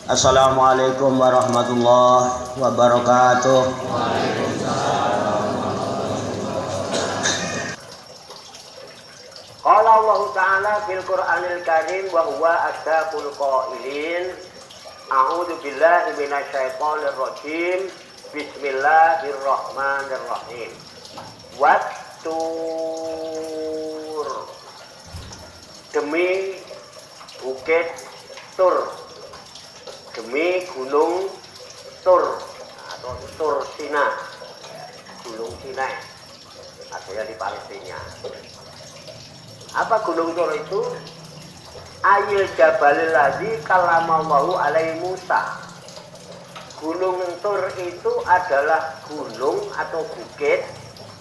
Assalamualaikum warahmatullahi wabarakatuh. Qala Allah Ta'ala fil Qur'anil Karim wa huwa asdaqul qailin. A'udzu billahi minasyaitonir rajim. Bismillahirrahmanirrahim. Wattur, demi bukit Tur, demi gunung Tur atau Tur Sina, gunung Sinai, adanya di Palestina. Apa gunung Tur itu? Ayil Jabalil ladzi kallamallahu alaihi Musa. Gunung Tur itu adalah gunung atau bukit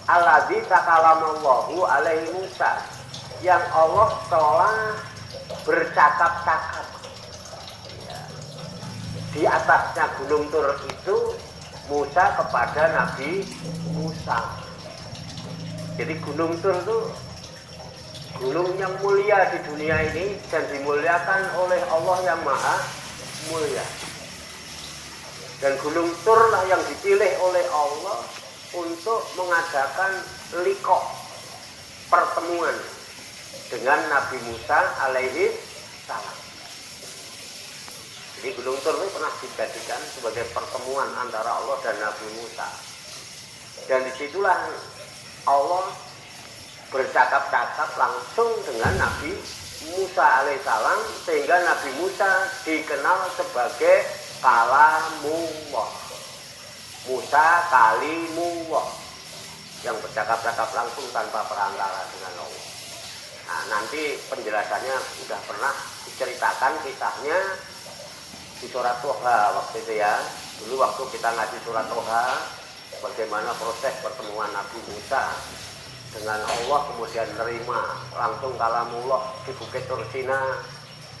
alladzi kallamallahu alaihi Musa, yang Allah telah bercakap-cakap. Di atasnya gunung Tur itu Musa kepada Nabi Musa. Jadi gunung Tur itu gunung yang mulia di dunia ini dan dimuliakan oleh Allah yang maha mulia. Dan gunung Tur lah yang dipilih oleh Allah untuk mengadakan liqo, pertemuan dengan Nabi Musa alaihi salam. Jadi gunung Tur itu pernah dijadikan sebagai pertemuan antara Allah dan Nabi Musa. Dan disitulah Allah bercakap-cakap langsung dengan Nabi Musa alaihissalam, sehingga Nabi Musa dikenal sebagai Kalamullah, Musa Kalimullah, yang bercakap-cakap langsung tanpa perantara dengan Allah. Nah, nanti penjelasannya sudah pernah diceritakan kisahnya di surat Toha waktu itu ya. Dulu waktu kita ngaji surat Toha, bagaimana proses pertemuan Nabi Musa dengan Allah, kemudian menerima langsung kalamullah di Bukit Tur Sina,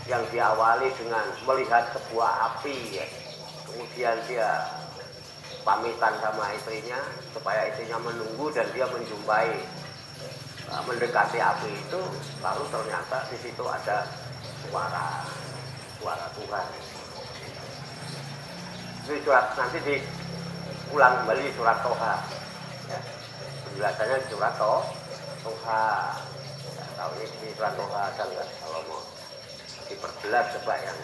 yang diawali dengan melihat sebuah api ya. Kemudian dia pamitan sama istrinya supaya istrinya menunggu dan dia menjumpai, mendekati api itu, lalu ternyata di situ ada suara Tuhan. Itu surat, nanti diulang kembali surat Toha ya. Penjelasannya di surat Toha ya, tahu ini di surat Toha ada enggak? Kalau mau diperjelas coba yang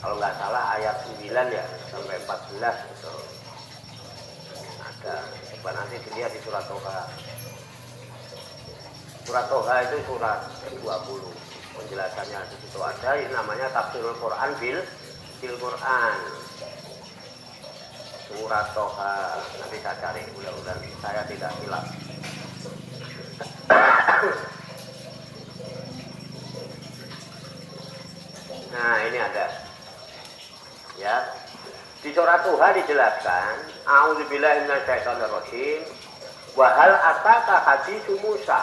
kalau nggak salah ayat 9 ya sampai 14 itu ada. Coba nanti dilihat di surat Toha. Surat Toha itu surat ke-20. Penjelasannya di situ ada, ini namanya Tafsirul Quran bil Quran. Surat Toha, nanti saya cari, mudah-mudahan saya tidak hilang. Nah, ini ada. Ya. Di surat Toha dijelaskan, A'udzubillahi minasyaitonirrajim, wa hal ataka haditsu Musa.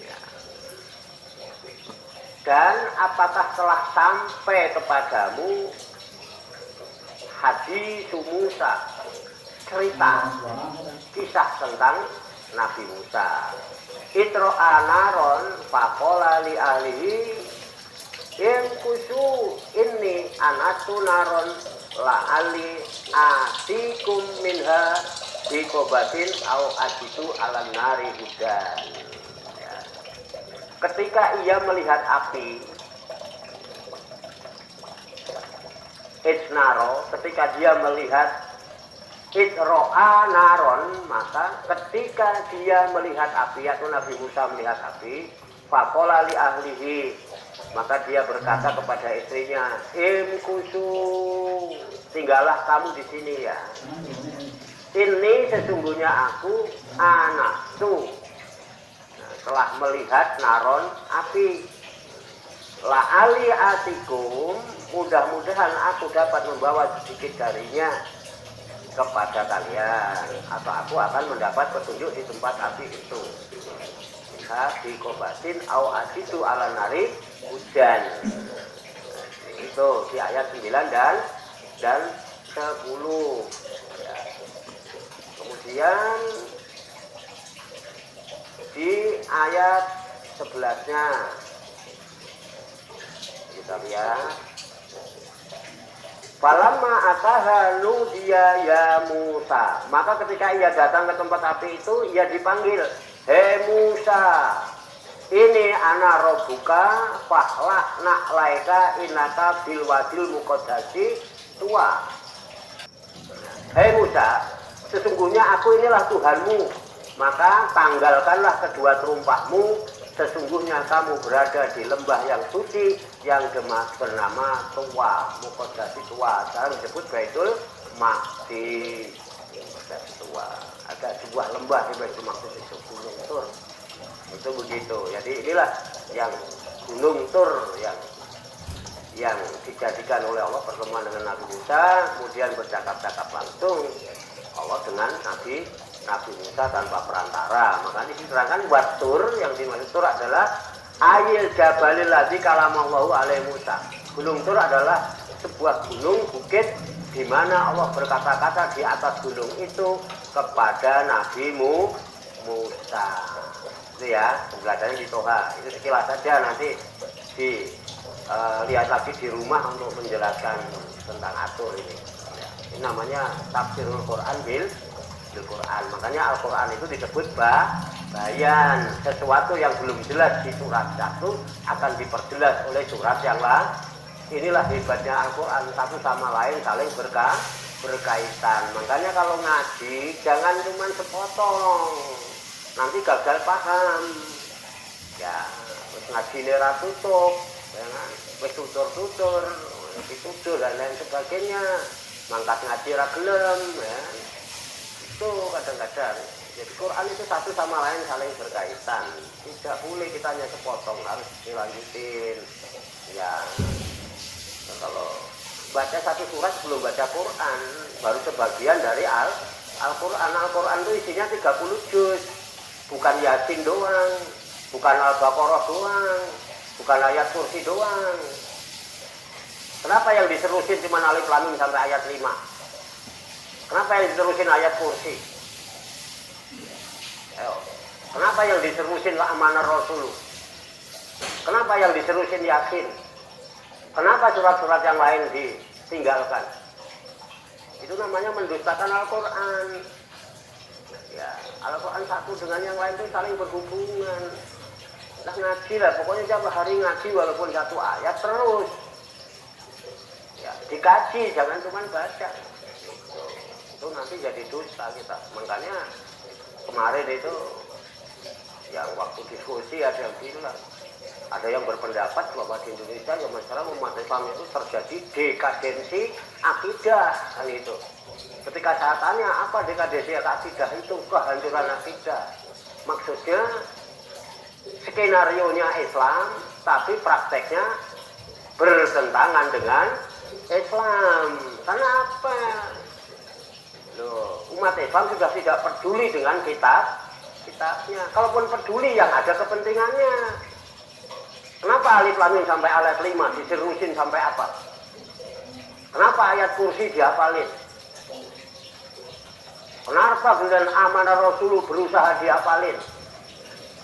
Ya. Dan apakah telah sampai kepadamu haditsu Musa, cerita kisah tentang Nabi Musa. Itro'a naron faqala li ahlihi in kusu inni anatu naron la'ali atikum minha bikobatin au atitu alam nari hudan. Ya. Ketika ia melihat api, Isnaro, ketika dia melihat Isro'a naron, maka ketika dia melihat api, atau Nabi Musa melihat api, faqala li ahlihi, maka dia berkata kepada istrinya, imkusu, tinggallah kamu di sini ya. Ini sesungguhnya aku anak tuh. Nah, telah melihat naron api. La'ali atikum, mudah-mudahan aku dapat membawa sedikit darinya kepada kalian, atau aku akan mendapat petunjuk di tempat api itu. Di kobatin au asitu ala nari hujan. Itu di ayat 9 dan 10 ya. Kemudian di ayat 11-nya Ya. Falamma ataha nudiya ya Musa. Maka ketika ia datang ke tempat api itu, ia dipanggil, "Hei Musa, ini ana rabbuka fahla na'laika innaka bil wadil muqaddasi tuwa." Hei Musa, sesungguhnya aku inilah Tuhanmu, maka tanggalkanlah kedua terumpahmu, sesungguhnya kamu berada di lembah yang suci yang bernama Tuwa, Muqaddasi Tuwa. Sekarang disebut Baitul Maqdis. Muqaddasi Tuwa. Ada sebuah lembah di Baitul Maqdis itu, Gunung Tur. Itu begitu. Jadi inilah yang Gunung Tur yang dijadikan oleh Allah pertemuan dengan Nabi Musa, kemudian bercakap-cakap langsung Allah dengan Nabi Musa tanpa perantara. Maka diterangkan Watur, yang dimaksud Tur adalah Ayil Jabalil ladzi kalamallahu alaihi Musa. Gunung Tur adalah sebuah gunung bukit di mana Allah berkata-kata di atas gunung itu kepada Nabi Musa. Itu ya, pembelajarannya di Toha. Itu sekilas saja, nanti lihat lagi di rumah untuk menjelaskan tentang atur ini. Ini namanya tafsirul Quran bil Quran. Makanya Al-Quran itu disebut bayan. Sesuatu yang belum jelas di surat satu akan diperjelas oleh surat yang lain. Inilah hebatnya Al-Quran, satu sama lain saling berkaitan. Makanya kalau ngaji jangan cuma sepotong, nanti gagal paham. Ya, ngaji nera tutup, wis tutur-tutur, ditutur dan lain sebagainya. Mangkat ngaji ra gelem, ya. Itu kadang-kadang. Jadi Quran itu satu sama lain saling berkaitan. Tidak boleh kita hanya sepotong, harus dilanjutin. Ya. Nah, kalau baca satu surat sebelum baca Quran, baru sebagian dari Al-Quran. Al-Quran itu isinya 30 juz. Bukan Yasin doang, bukan Al-Baqarah doang, bukan ayat kursi doang. Kenapa yang diserusin cuma Alif Lam Mim sampai ayat 5? Kenapa yang diterusin ayat kursi? Kenapa yang diterusin Amanah Rasul? Kenapa yang diterusin Yasin? Kenapa surat-surat yang lain ditinggalkan? Itu namanya mendustakan Al-Quran. Ya, Al-Quran satu dengan yang lain itu saling berhubungan. Nah, ngaji lah, pokoknya tiap hari ngaji walaupun satu ayat terus. Ya, dikaji, jangan cuma baca. Itu nanti jadi dosa kita. Makanya kemarin itu yang waktu diskusi ada yang bilang, ada yang berpendapat bahwa di Indonesia yang masalah umat Islam itu terjadi dekadensi akidah kan itu. Ketika saya tanya apa dekadensi akidah itu, kehancuran akidah, maksudnya skenarionya Islam tapi prakteknya bertentangan dengan Islam. Karena apa? Loh, umat Islam sudah tidak peduli dengan kitabnya. Kalaupun peduli yang ada kepentingannya. Kenapa Alif Lam Mim sampai ayat 5 diserusin sampai apa? Kenapa ayat kursi dihafalin? Kenapa kemudian Amanah Rasul berusaha dihafalin?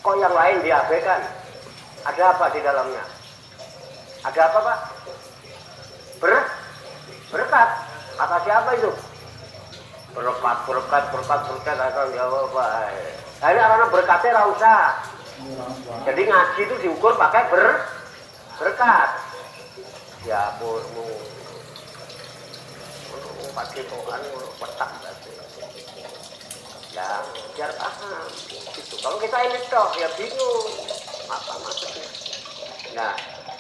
Kok yang lain diabaikan? Ada apa di dalamnya? Ada apa, Pak? Berkat. Kata siapa itu? Berkat akan jawab. Nah, ini karena berkatnya tidak usah. Jadi ngaji itu diukur pakai berkat. Ya purmu. Untuk pakai Quran petak berarti. Ya biar paham. Gitu. Kalau kita ini toh ya bingung. Apa maksudnya? Nah,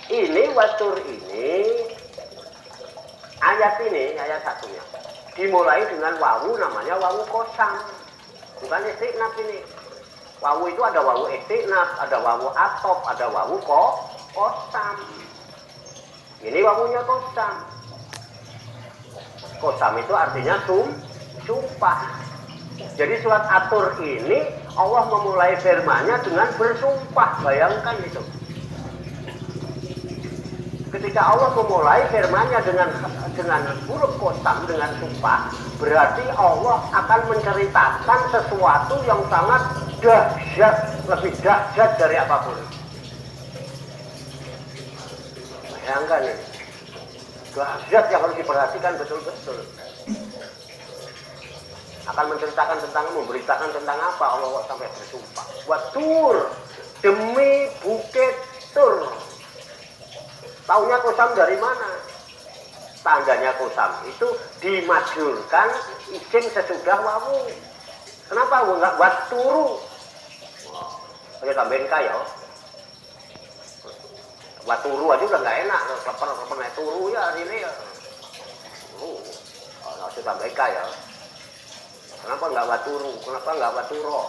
ini Watur ini ayat satunya dimulai dengan wawu, namanya wawu kosam, bukan istiqnaf ini. Wawu itu ada wawu istiqnaf, ada wawu atop, ada wawu kosam. Ini wawunya kosam. Kosam itu artinya sumpah. Jadi surat Atur ini Allah memulai firman-Nya dengan bersumpah. Bayangkan itu. Ketika Allah memulai firman-Nya dengan huruf kosam, dengan sumpah, berarti Allah akan menceritakan sesuatu yang sangat dahsyat, lebih dahsyat dari apapun. Bayangkan ini. Dahsyat yang harus diperhatikan betul-betul. Akan menceritakan tentang, memberitakan tentang apa Allah sampai bersumpah. Watur, demi bukit Tur. Taunya Kosam dari mana? Tandanya Kosam itu dimajurkan isim sesudah wawu. Kenapa enggak buat turu? Oke, tambahin kaya. Buat turu aja udah nggak enak. Keper naik turu ya hari ini ya. Harus tambahin kaya. Kenapa enggak buat turu? Kenapa enggak buat turo?